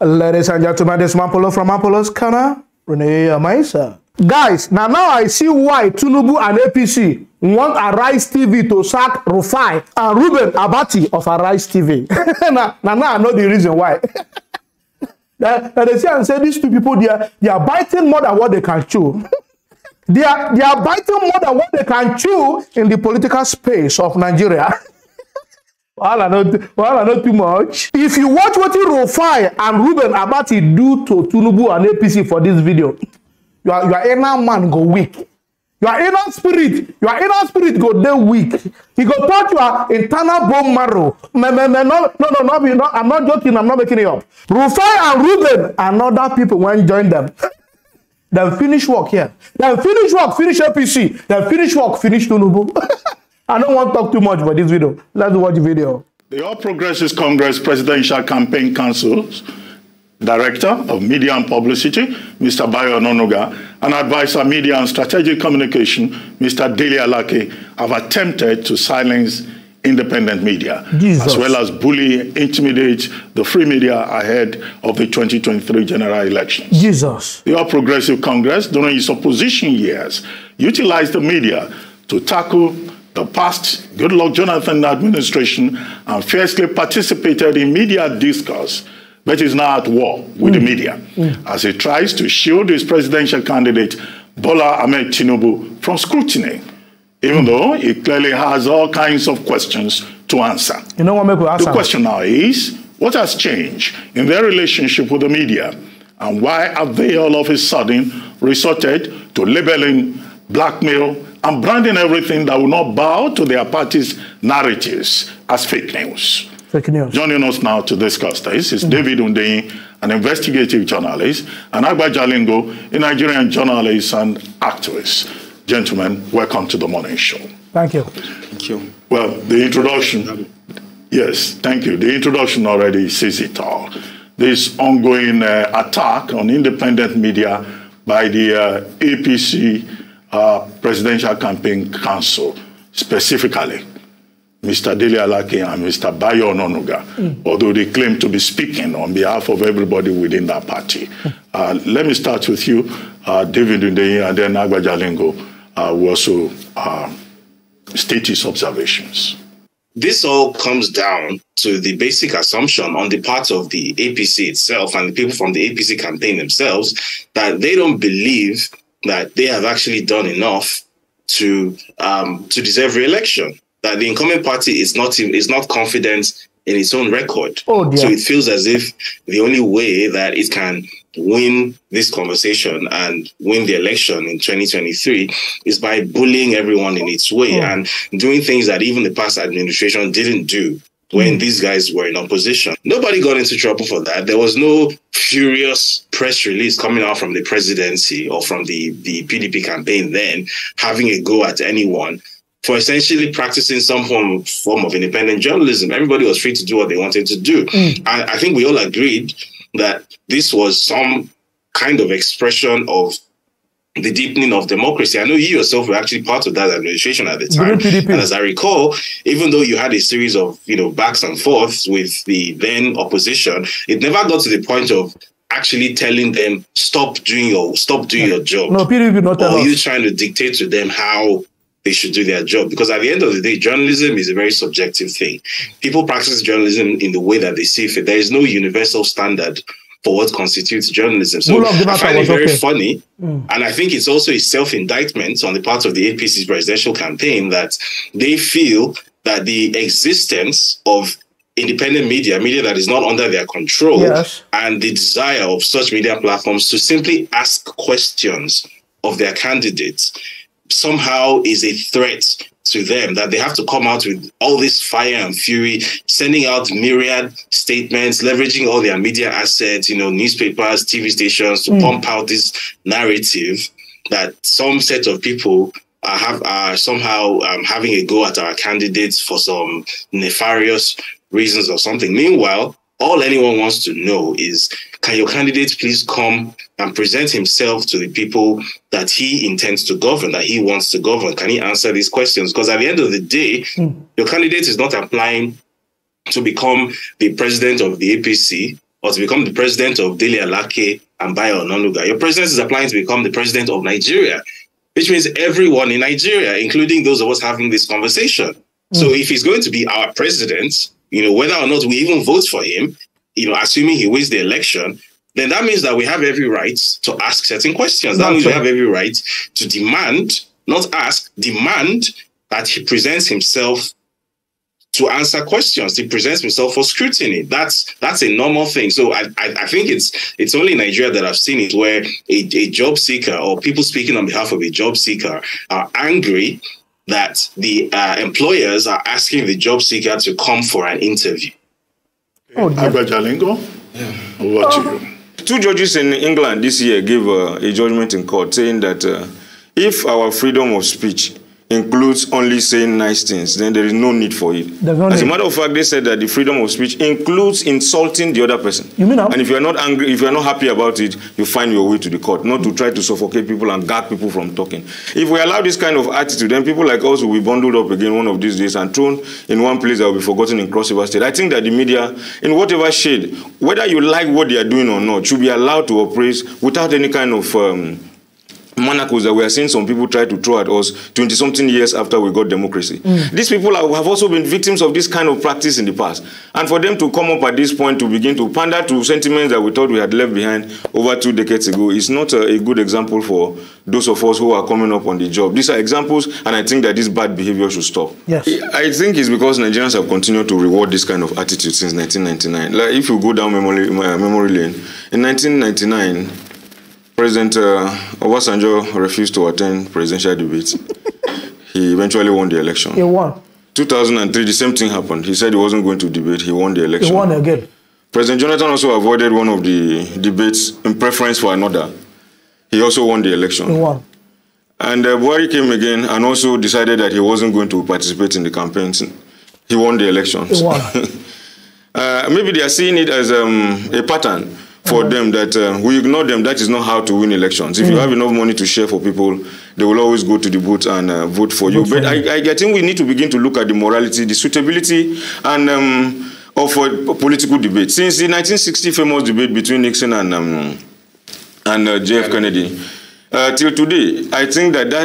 Ladies and gentlemen, this is Mampolo from Mampolo's Corner. Rene Amaisa. Guys, now I see why Tinubu and APC want Arise TV to sack Rufai and Reuben of Arise TV. now I know the reason why. They say and say these two people, they are biting more than what they can chew. they are biting more than what they can chew in the political space of Nigeria. Well, I know too much. If you watch what Rufai and Reuben do to Tinubu and APC for this video, your inner man go weak. Your inner spirit go there weak. He go touch your internal bone marrow. No, I'm not joking, I'm not making it up. Rufai and Reuben and other people when join them. Then finish work here. Then finish work, finish APC. Then finish work, finish Tinubu. I don't want to talk too much about this video. Let's watch the video. The All Progressives Congress Presidential Campaign Council's Director of Media and Publicity, Mr. Bayo Ononuga, and Advisor Media and Strategic Communication, Mr. Dele Alake, have attempted to silence independent media, as well as bully, intimidate the free media ahead of the 2023 general elections. The All Progressive Congress, during its opposition years, utilized the media to tackle the past Goodluck Jonathan administration and fiercely participated in media discourse, but is now at war with the media as he tries to shield his presidential candidate, Bola Ahmed Tinubu, from scrutiny, even though he clearly has all kinds of questions to answer. You know what make we answer? The question now is, what has changed in their relationship with the media, and why have they all of a sudden resorted to labeling, blackmail, and branding everything that will not bow to their party's narratives as fake news? Fake news. Joining us now to discuss this is David Undeyin, an investigative journalist, and Agba Jalingo, a Nigerian journalist and activist. Gentlemen, welcome to the morning show. Thank you. Thank you. Well, the introduction, yes, thank you. The introduction already says it all. This ongoing attack on independent media by the APC Presidential Campaign Council, specifically Mr. Dele Alake and Mr. Bayo Ononuga, although they claim to be speaking on behalf of everybody within that party. Let me start with you, David Undeyin, and then Agba Jalingo will also state his observations. This all comes down to the basic assumption on the part of the APC itself and the people from the APC campaign themselves that they don't believe that they have actually done enough to deserve re-election. That the incumbent party is not confident in its own record. So it feels as if the only way that it can win this conversation and win the election in 2023 is by bullying everyone in its way and doing things that even the past administration didn't do when these guys were in opposition. Nobody got into trouble for that. There was no furious press release coming out from the presidency or from the PDP campaign then having a go at anyone for essentially practicing some form of independent journalism. Everybody was free to do what they wanted to do. And I think we all agreed that this was some kind of expression of the deepening of democracy. I know you yourself were actually part of that administration at the time. And as I recall, even though you had a series of backs and forths with the then opposition, it never got to the point of actually telling them stop doing your job. No, PDP not tell us. Or you trying to dictate to them how they should do their job. Because at the end of the day, journalism is a very subjective thing. People practice journalism in the way that they see fit. There is no universal standard for what constitutes journalism. So I find it very funny. And I think it's also a self-indictment on the part of the APC's presidential campaign that they feel that the existence of independent media that is not under their control, and the desire of such media platforms to simply ask questions of their candidates somehow is a threat to them, that they have to come out with all this fire and fury, sending out myriad statements, leveraging all their media assets, newspapers, TV stations to pump out this narrative that some set of people are somehow having a go at our candidates for some nefarious reasons or something. Meanwhile, all anyone wants to know is, can your candidate please come and present himself to the people that he intends to govern, that he wants to govern? Can he answer these questions? Because at the end of the day, your candidate is not applying to become the president of the APC or to become the president of Dele Alake and Bayo Ononuga. Your presidency is applying to become the president of Nigeria, which means everyone in Nigeria, including those of us having this conversation. So if he's going to be our president, whether or not we even vote for him, assuming he wins the election, then that means that we have every right to ask certain questions. That means we have every right to demand, not ask, demand that he presents himself to answer questions. He presents himself for scrutiny. That's a normal thing. So I think it's only in Nigeria that I've seen it where a job seeker or people speaking on behalf of a job seeker are angry that the employers are asking the job seeker to come for an interview. Agbajalingo, what you? 2 judges in England this year gave a judgment in court saying that if our freedom of speech includes only saying nice things, then there is no need for it. As a matter of fact, they said that the freedom of speech includes insulting the other person. You mean and if you are not angry, if you are not happy about it, you find your way to the court, not to try to suffocate people and gag people from talking. If we allow this kind of attitude, then people like us will be bundled up again one of these days and thrown in one place that will be forgotten in Cross River State. I think that the media, in whatever shade, whether you like what they are doing or not, should be allowed to operate without any kind of manacles that we are seeing some people try to throw at us 20-something years after we got democracy. These people have also been victims of this kind of practice in the past. And for them to come up at this point to begin to pander to sentiments that we thought we had left behind over 2 decades ago is not a good example for those of us who are coming up on the job. These are examples, and I think that this bad behavior should stop. Yes. I think it's because Nigerians have continued to reward this kind of attitude since 1999. Like if you go down memory lane, in 1999, President Obasanjo refused to attend presidential debates. He eventually won the election. He won. 2003, the same thing happened. He said he wasn't going to debate. He won the election. He won again. President Jonathan also avoided one of the debates in preference for another. He also won the election. He won. And Buhari came again and also decided that he wasn't going to participate in the campaigns. He won the elections. He won. Maybe they are seeing it as a pattern for them that we ignore them. That is not how to win elections. If you have enough money to share for people, they will always go to the booth and vote for you. But I think we need to begin to look at the morality, the suitability, and of political debate. Since the 1960 famous debate between Nixon and JF Kennedy, till today, I think that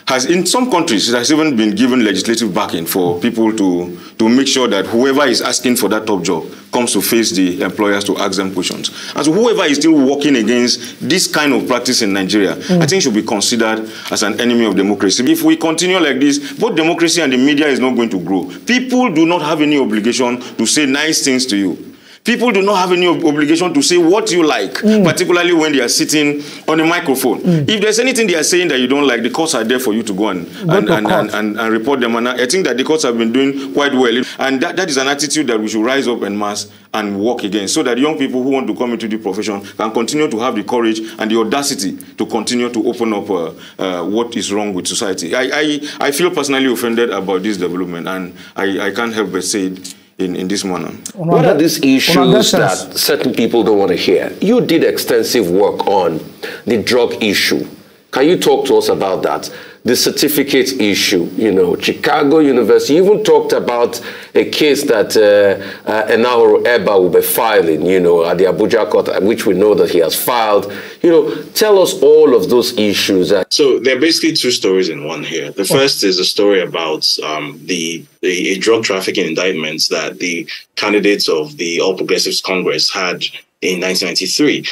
has, in some countries, it has even been given legislative backing for people to make sure that whoever is asking for that top job comes to face the employers to ask them questions. And so whoever is still working against this kind of practice in Nigeria, I think should be considered as an enemy of democracy. If we continue like this, both democracy and the media is not going to grow. People do not have any obligation to say nice things to you. People do not have any obligation to say what you like, particularly when they are sitting on a microphone. If there's anything they are saying that you don't like, the courts are there for you to go and report them. And I think that the courts have been doing quite well. And that is an attitude that we should rise up en masse and work against, so that young people who want to come into the profession can continue to have the courage and the audacity to continue to open up what is wrong with society. I feel personally offended about this development, and I can't help but say it in this manner. What are these issues that certain people don't want to hear? You did extensive work on the drug issue. Can you talk to us about that? The certificate issue, Chicago University, you even talked about a case that Enahoro Eba will be filing, at the Abuja court, which we know that he has filed. Tell us all of those issues. So there are basically 2 stories in one here. The first is a story about the drug trafficking indictments that the candidates of the All Progressives Congress had in 1993.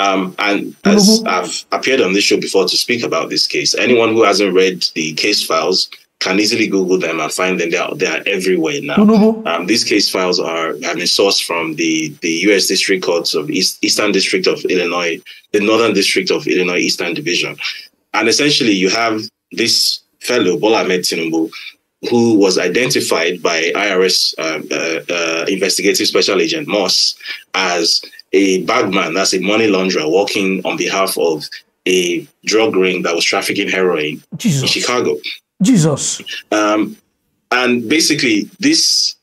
And as I've appeared on this show before to speak about this case, anyone who hasn't read the case files can easily Google them and find them. They are everywhere now. These case files have been sourced from the U.S. District Courts of Eastern District of Illinois, the Northern District of Illinois Eastern Division. And essentially, you have this fellow, Bola Ahmed Tinubu, who was identified by IRS Investigative Special Agent Moss as a bagman, that's a money launderer, working on behalf of a drug ring that was trafficking heroin in Chicago. And basically, this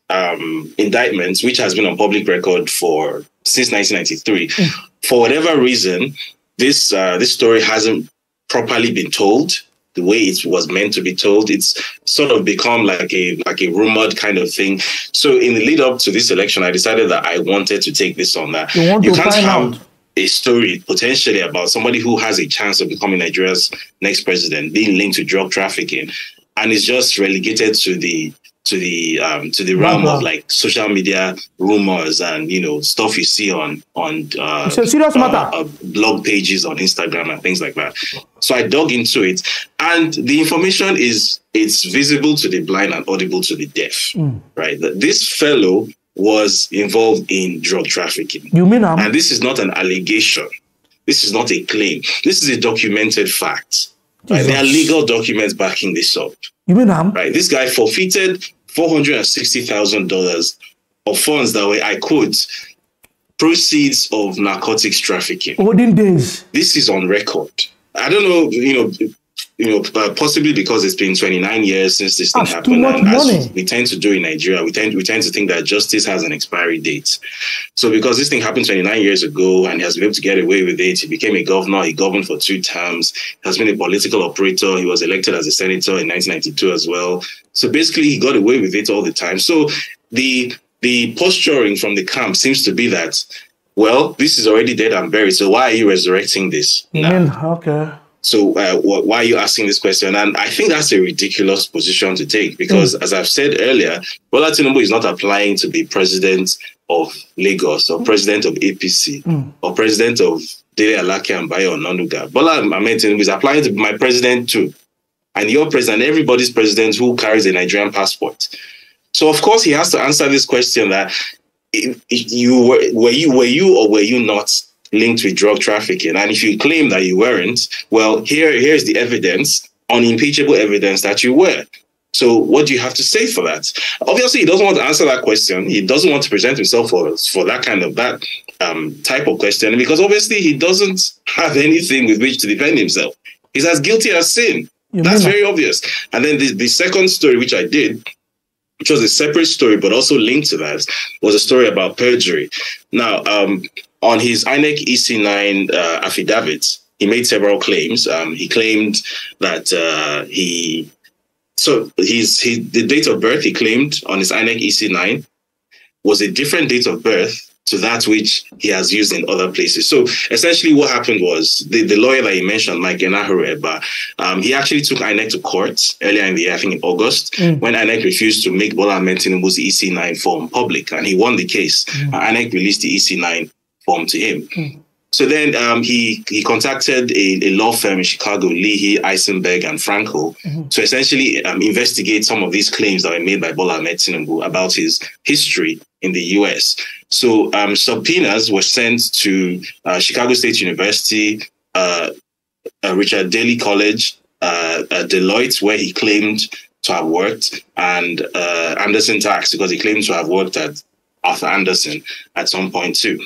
indictment, which has been on public record since 1993, for whatever reason, this story hasn't properly been told. the way it was meant to be told. It's sort of become like a rumored kind of thing. So in the lead up to this election, I decided that I wanted to take this on. That you can't have a story potentially about somebody who has a chance of becoming Nigeria's next president being linked to drug trafficking, and it's just relegated to the realm of like social media rumors and stuff you see on it's a serious matter. Blog pages on Instagram and things like that. So I dug into it, and the information it's visible to the blind and audible to the deaf. Right, that this fellow was involved in drug trafficking. You mean and this is not an allegation. This is not a claim. This is a documented fact. Right? There are legal documents backing this up. You mean right? This guy forfeited $460,000 of funds that were, proceeds of narcotics trafficking. Olden days. This is on record. I don't know, possibly because it's been 29 years since this thing happened. And as we tend to do in Nigeria, we tend to think that justice has an expiry date. So because this thing happened 29 years ago and he has been able to get away with it, he became a governor, he governed for 2 terms, has been a political operator, he was elected as a senator in 1992 as well. So basically he got away with it all the time. So the posturing from the camp seems to be that, well, this is already dead and buried, so why are you resurrecting this now? Okay. So why are you asking this question? And I think that's a ridiculous position to take because, as I've said earlier, Bola Tinubu is not applying to be president of Lagos or president of APC or president of Dele Alake and Bayo Onanuga. Bola Ahmed Tinubu is applying to be my president too. And your president, everybody's president who carries a Nigerian passport. So, of course, he has to answer this question that were you or were you not linked with drug trafficking? And if you claim that you weren't, well, here's the evidence, unimpeachable evidence that you were. So what do you have to say for that? Obviously, he doesn't want to answer that question. He doesn't want to present himself for that kind of type of question because obviously he doesn't have anything with which to defend himself. He's as guilty as sin. That's very obvious. And then the second story, which I did, which was a separate story, but also linked to that, was a story about perjury. Now, on his INEC EC9 affidavit, he made several claims. He claimed that the date of birth he claimed on his INEC EC9 was a different date of birth to that which he has used in other places. So essentially what happened was the lawyer that he mentioned, Mike Enahoro, he actually took INEC to court earlier in the year, I think in August, when INEC refused to make Bola Ahmed Tinubu's EC9 form public, and he won the case. INEC released the EC9 form to him. So then he contacted a law firm in Chicago, Leahy, Eisenberg, and Franco, to essentially investigate some of these claims that were made by Bola Ahmed Tinubu about his history in the U.S. So subpoenas were sent to Chicago State University, Richard Daley College, Deloitte, where he claimed to have worked, and Anderson Tax, because he claimed to have worked at Arthur Anderson at some point too.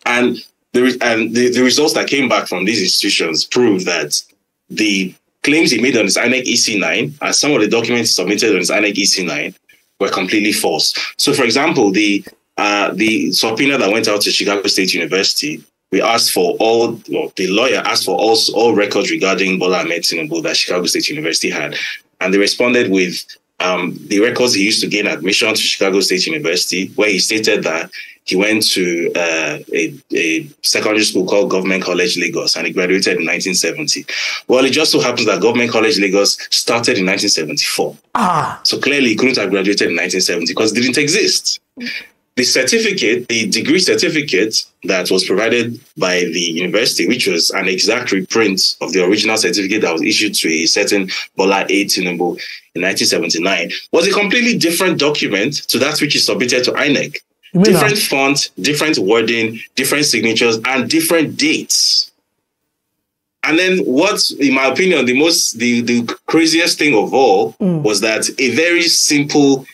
And the results that came back from these institutions prove that the claims he made on his INEC EC9 and some of the documents submitted on his INEC EC9 were completely false. So, for example, the subpoena that went out to Chicago State University, the lawyer asked for all records regarding Bola Ahmed Tinubu that Chicago State University had, and they responded with the records he used to gain admission to Chicago State University, where he stated that he went to a secondary school called Government College Lagos, and he graduated in 1970. Well, it just so happens that Government College Lagos started in 1974. So clearly he couldn't have graduated in 1970 because it didn't exist. The certificate, the degree certificate that was provided by the university, which was an exact reprint of the original certificate that was issued to a certain Bola A. Tinubu in 1979, was a completely different document to that which is submitted to INEC. Different font, different wording, different signatures, and different dates. And then what, in my opinion, the craziest thing of all was that a very simple,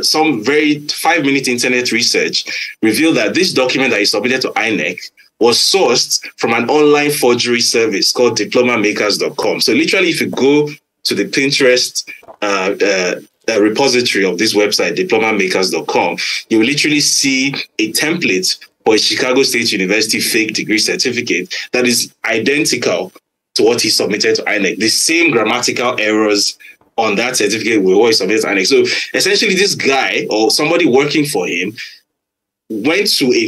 some very 5-minute internet research revealed that this document that he submitted to INEC was sourced from an online forgery service called diplomamakers.com. So literally, if you go to the Pinterest repository of this website, diplomamakers.com, you will literally see a template for a Chicago State University fake degree certificate that is identical to what he submitted to INEC. The same grammatical errors on that certificate were what he submitted to INEC. So essentially, this guy or somebody working for him went to a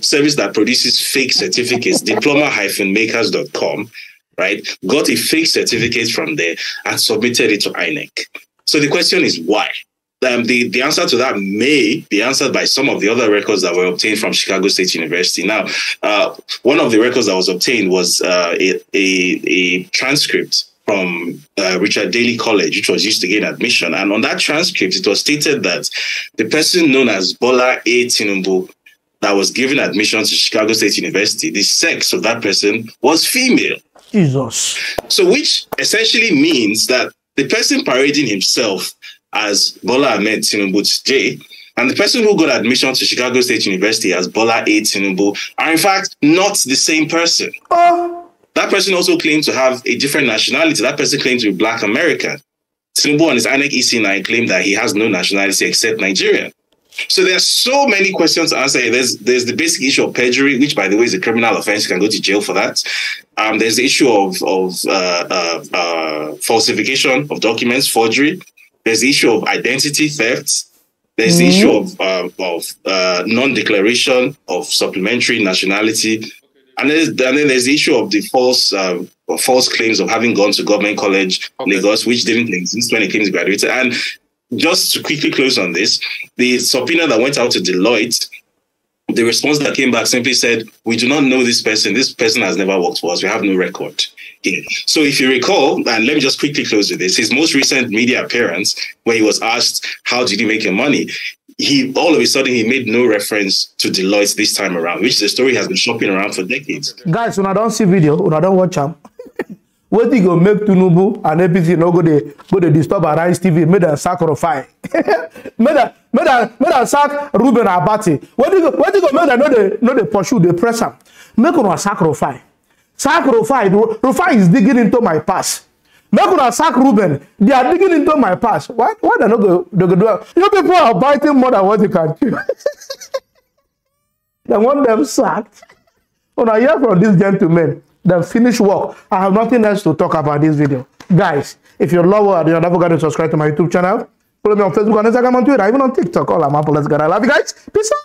service that produces fake certificates, diploma-makers.com, right? Got a fake certificate from there and submitted it to INEC. So the question is why? The answer to that may be answered by some of the other records that were obtained from Chicago State University. Now, one of the records that was obtained was a transcript from Richard Daley College, which was used to gain admission. And on that transcript, it was stated that the person known as Bola A. Tinubu that was given admission to Chicago State University, the sex of that person was female. Jesus. So which essentially means that the person parading himself as Bola Ahmed Tinubu today and the person who got admission to Chicago State University as Bola A. Tinubu are in fact not the same person. That person also claimed to have a different nationality. That person claimed to be Black American. Tinubu on his INEC EC9 claimed that he has no nationality except Nigerian. So there are so many questions to answer. There's the basic issue of perjury, which, by the way, is a criminal offense. You can go to jail for that. There's the issue of falsification of documents, forgery. There's the issue of identity theft. There's the issue of non-declaration of supplementary nationality. And then there's the issue of the false claims of having gone to Government College, Lagos, which didn't exist when he came to graduate. And just to quickly close on this, the subpoena that went out to Deloitte, the response that came back simply said, we do not know this person. This person has never worked for us. We have no record here. So if you recall, and let me just quickly close with this, his most recent media appearance, where he was asked, how did you make your money? All of a sudden, he made no reference to Deloitte this time around, which the story has been shopping around for decades. Guys, when I don't see video, when I don't watch them, what do you go make Tinubu and APC no go they disturb Arise TV, made them sack Rufai, made them sack Reuben of Arise. What do you go make them no they pursue, they press them. Make them sack Rufai. Sack Rufai. Rufai is digging into my past. Make them sack Reuben. They are digging into my past. Why they not go do? You people are biting more than what you can do. They want them sacked. When I hear from these gentlemen, then finish work. I have nothing else to talk about this video. Guys, if you love what, don't forget to subscribe to my YouTube channel. Follow me on Facebook and Instagram and Twitter, even on TikTok. All I'm up. Let's go. I love you guys. Peace out.